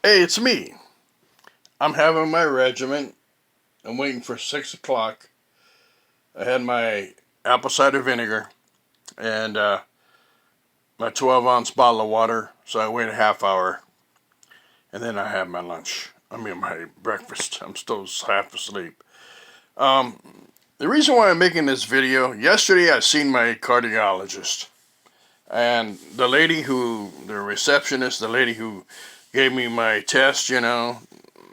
Hey, it's me. I'm having my regiment. I'm waiting for 6 o'clock. I had my apple cider vinegar and my 12-ounce bottle of water. So I wait a half hour and then I have my lunch. I mean, my breakfast. I'm still half asleep. The reason why I'm making this video, yesterday I seen my cardiologist. And the receptionist, the lady who gave me my test, the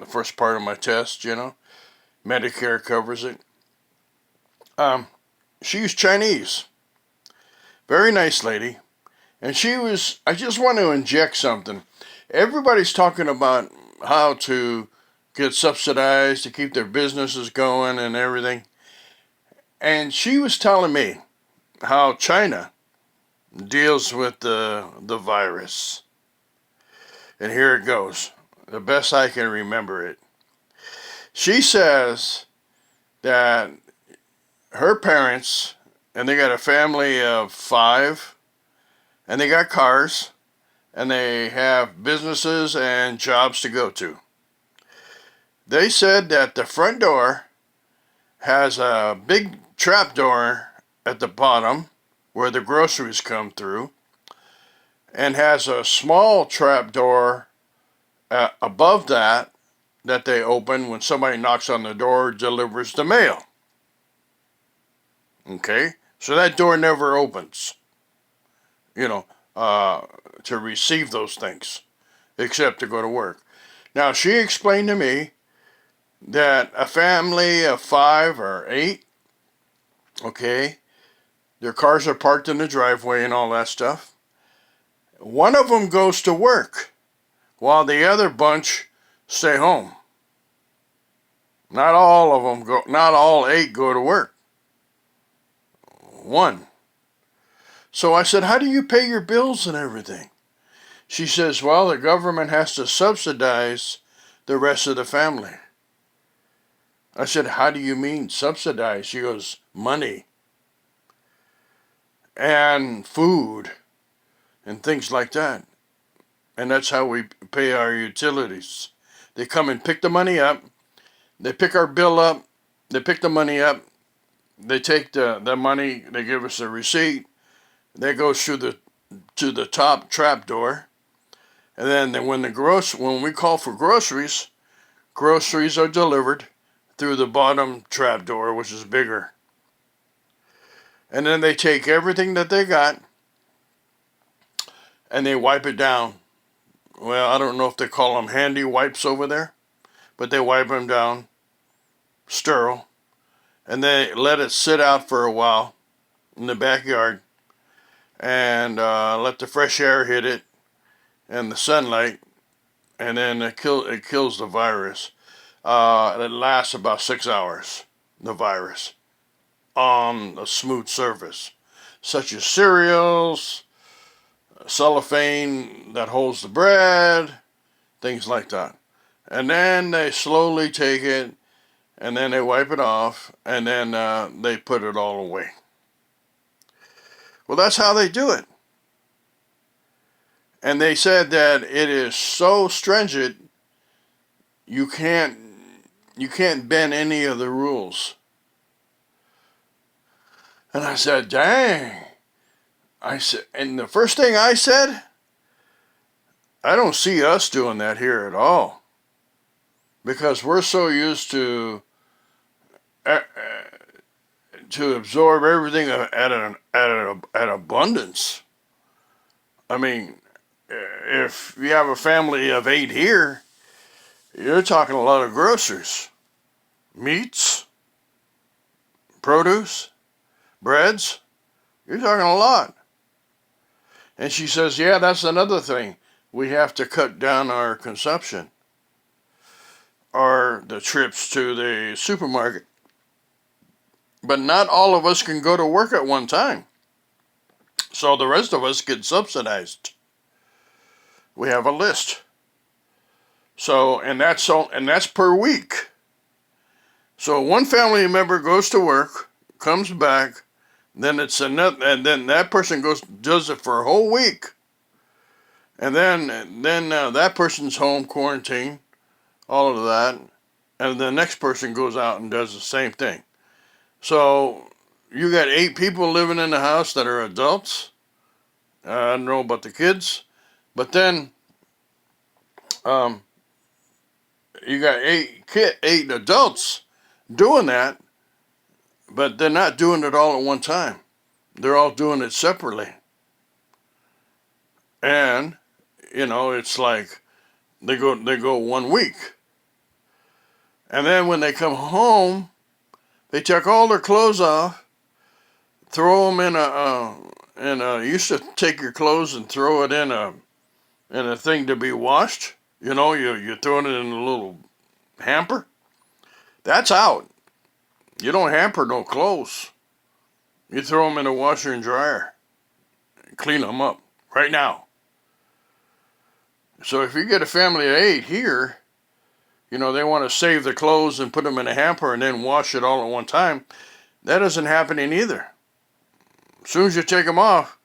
first part of my test, Medicare covers it. Um, she's Chinese, very nice lady, and I just want to inject something. Everybody's talking about how to get subsidized to keep their businesses going and everything. And she was telling me how China deals with the virus. And here it goes, the best I can remember it. She says that her parents, and they got a family of 5, and they got cars, and they have businesses and jobs to go to. They said that the front door has a big trap door at the bottom where the groceries come through, and has a small trap door above that they open when somebody knocks on the door or delivers the mail. Okay? So that door never opens, you know, to receive those things, except to go to work. Now, she explained to me that a family of 5 or 8, okay, their cars are parked in the driveway and all that stuff. One of them goes to work while the other bunch stay home. Not all of them go, not all 8 go to work. One. So I said, how do you pay your bills and everything? She says, well, the government has to subsidize the rest of the family. I said, how do you mean subsidize? She goes, money and food and things like that. And that's how we pay our utilities. They come and pick the money up. They pick our bill up. They pick the money up. They take the money. They give us a receipt. That goes through to the top trap door. And then when we call for groceries, groceries are delivered through the bottom trap door, which is bigger. And then they take everything that they got and they wipe it down. Well, I don't know if they call them handy wipes over there, but they wipe them down, sterile, and they let it sit out for a while in the backyard and let the fresh air hit it and the sunlight, and then it kills the virus. It lasts about 6 hours, the virus, on a smooth surface, such as cereals, cellophane that holds the bread, things like that. And then they slowly take it, and then they wipe it off, and then they put it all away. Well, that's how they do it. And they said that it is so stringent, you can't bend any of the rules. And I said, dang. I said, and the first thing I said, I don't see us doing that here at all, because we're so used to absorb everything at abundance. I mean, if you have a family of 8 here, you're talking a lot of groceries, meats, produce, breads. You're talking a lot. And she says, yeah, that's another thing. We have to cut down our consumption or the trips to the supermarket. But not all of us can go to work at one time. So the rest of us get subsidized. We have a list. So, and that's per week. So one family member goes to work, comes back, then it's another, and then that person does it for a whole week. And then that person's home quarantine, all of that, and the next person goes out and does the same thing. So you got 8 people living in the house that are adults. I don't know about the kids, but then um, you got eight adults doing that, but they're not doing it all at one time. They're all doing it separately. And, it's like they go 1 week. And then when they come home, they take all their clothes off, throw them you used to take your clothes and throw it in a thing to be washed. You're throwing it in a little hamper. That's out. You don't hamper no clothes. You throw them in a washer and dryer and clean them up right now. So if you get a family of 8 here, they want to save the clothes and put them in a hamper and then wash it all at one time. That isn't happening either. As soon as you take them off,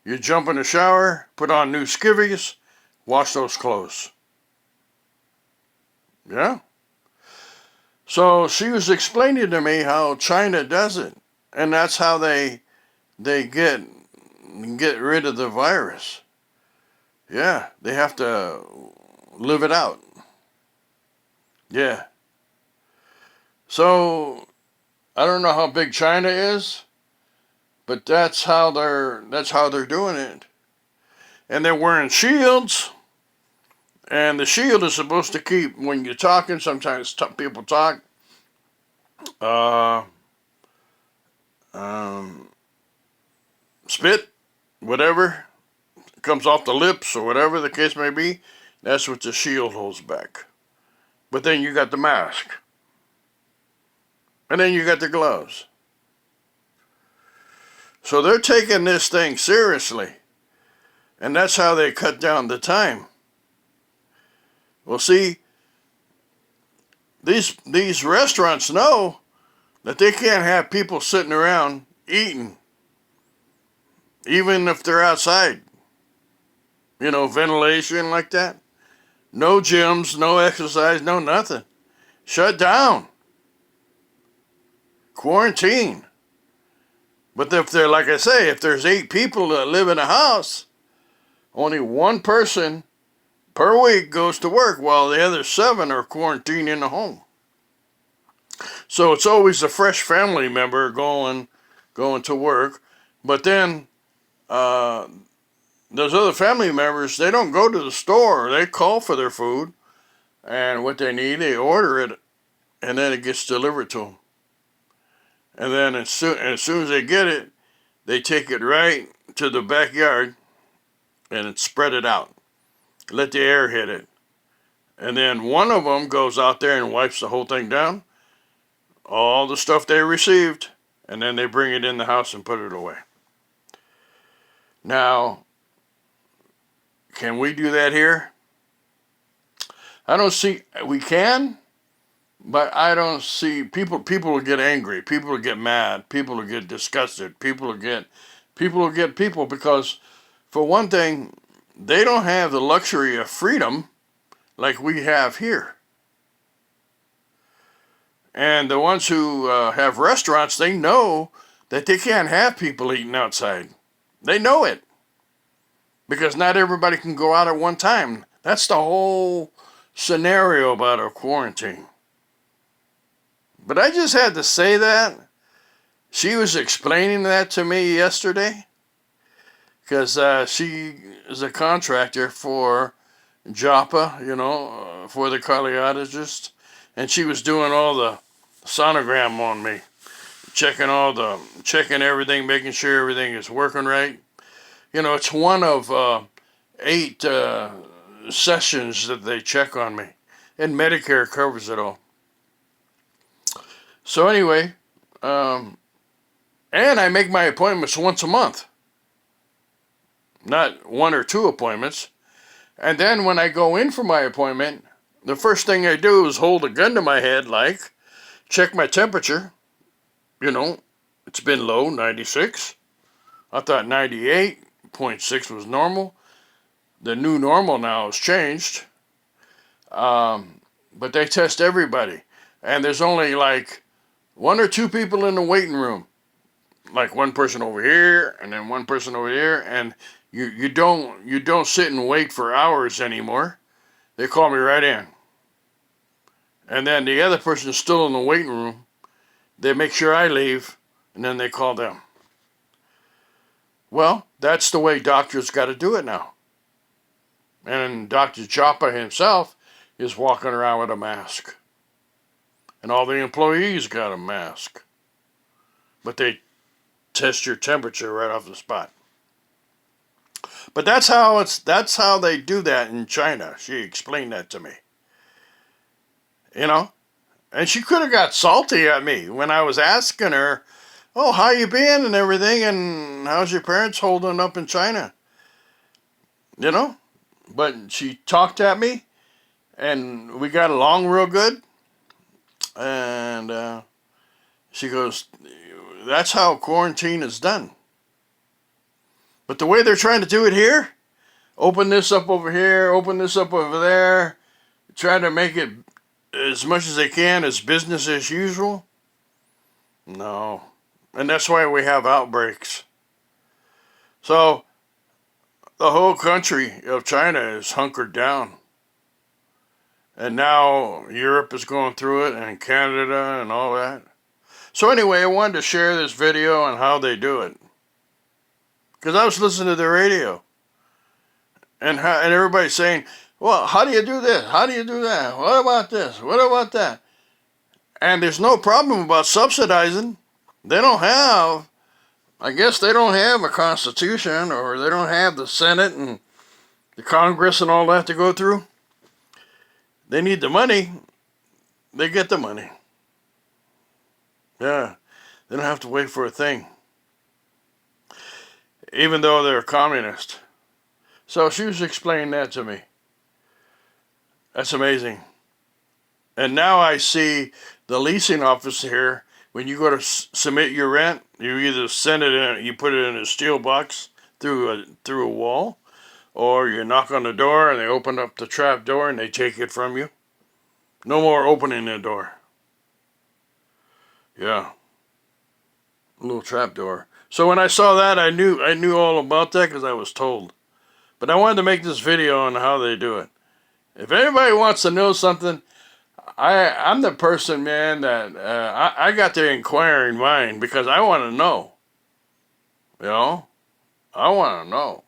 you jump in the shower, put on new skivvies, wash those clothes. Yeah. So she was explaining to me how China does it, and that's how they get rid of the virus. Yeah, they have to live it out. Yeah. So I don't know how big China is, but that's how they're doing it. And they're wearing shields, and the shield is supposed to keep, when you're talking, sometimes people talk spit, whatever comes off the lips or whatever the case may be. That's what the shield holds back. But then you got the mask, and then you got the gloves. So they're taking this thing seriously, and that's how they cut down the time. Well, see, these restaurants know that they can't have people sitting around eating, even if they're outside. Ventilation like that. No gyms, no exercise, no nothing. Shut down. Quarantine. But if they're, like I say, if there's 8 people that live in a house, only one person per week goes to work while the other 7 are quarantined in the home. So it's always a fresh family member going to work. But then those other family members, they don't go to the store. They call for their food, and what they need, they order it, and then it gets delivered to them. And then as soon as they get it, they take it right to the backyard and spread it out. Let the air hit it. And then one of them goes out there and wipes the whole thing down, all the stuff they received, and then they bring it in the house and put it away. Now, can we do that here? I don't see, we can, but I don't see, people will get angry, people will get mad, people will get disgusted, people will get because, for one thing, they don't have the luxury of freedom like we have here. And the ones who have restaurants, they know that they can't have people eating outside. They know it. Because not everybody can go out at one time. That's the whole scenario about a quarantine. But I just had to say that. She was explaining that to me yesterday. Because she is a contractor for JAPA, for the cardiologist. And she was doing all the sonogram on me. Checking everything, making sure everything is working right. It's one of 8 sessions that they check on me. And Medicare covers it all. So anyway, and I make my appointments once a month. Not 1 or 2 appointments. And then when I go in for my appointment, the first thing I do is hold a gun to my head, check my temperature. It's been low, 96. I thought 98.6 was normal. the new normal now has changed. But they test everybody. And there's only like 1 or 2 people in the waiting room. Like one person over here and then one person over here. And you don't sit and wait for hours anymore. They call me right in. And then the other person is still in the waiting room. They make sure I leave, and then they call them. Well, that's the way doctors got to do it now. And Dr. Chapa himself is walking around with a mask. And all the employees got a mask. But they test your temperature right off the spot. But that's how they do that in China. She explained that to me. You know? And she could have got salty at me when I was asking her, oh, how you been and everything, and how's your parents holding up in China? You know? But she talked at me, and we got along real good. And she goes, that's how quarantine is done. But the way they're trying to do it here, open this up over here, open this up over there, try to make it as much as they can as business as usual? No. And that's why we have outbreaks. So, the whole country of China is hunkered down. And now Europe is going through it, and Canada and all that. So anyway, I wanted to share this video on how they do it. Because I was listening to the radio. And everybody's saying, well, how do you do this? How do you do that? What about this? What about that? And there's no problem about subsidizing. They don't have, I guess they don't have a constitution, or they don't have the Senate and the Congress and all that to go through. They need the money. They get the money. Yeah, they don't have to wait for a thing. Even though they're a communist. So she was explaining that to me. That's amazing. And now I see the leasing office here. When you go to submit your rent, you either send it in, you put it in a steel box through a wall, or you knock on the door and they open up the trap door and they take it from you. No more opening the door. Yeah, a little trap door. So when I saw that, I knew all about that because I was told. But I wanted to make this video on how they do it. If anybody wants to know something, I'm the person, man, that I got the inquiring mind because I want to know. You know? I want to know.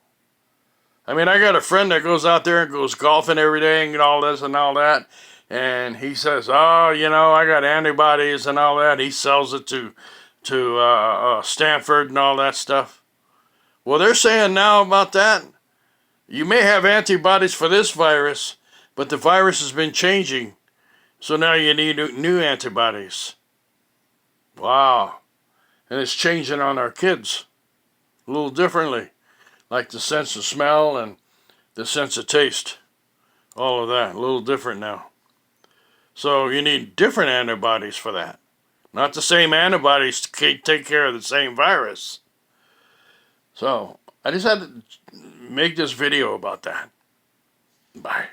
I mean, I got a friend that goes out there and goes golfing every day and all this and all that. And he says, oh, you know, I got antibodies and all that. He sells it to Stanford and all that stuff. Well, they're saying now about that, you may have antibodies for this virus, but the virus has been changing. So now you need new antibodies. Wow. And it's changing on our kids a little differently. Like the sense of smell and the sense of taste. All of that, a little different now. So you need different antibodies for that. Not the same antibodies to take care of the same virus. So I just had to make this video about that. Bye.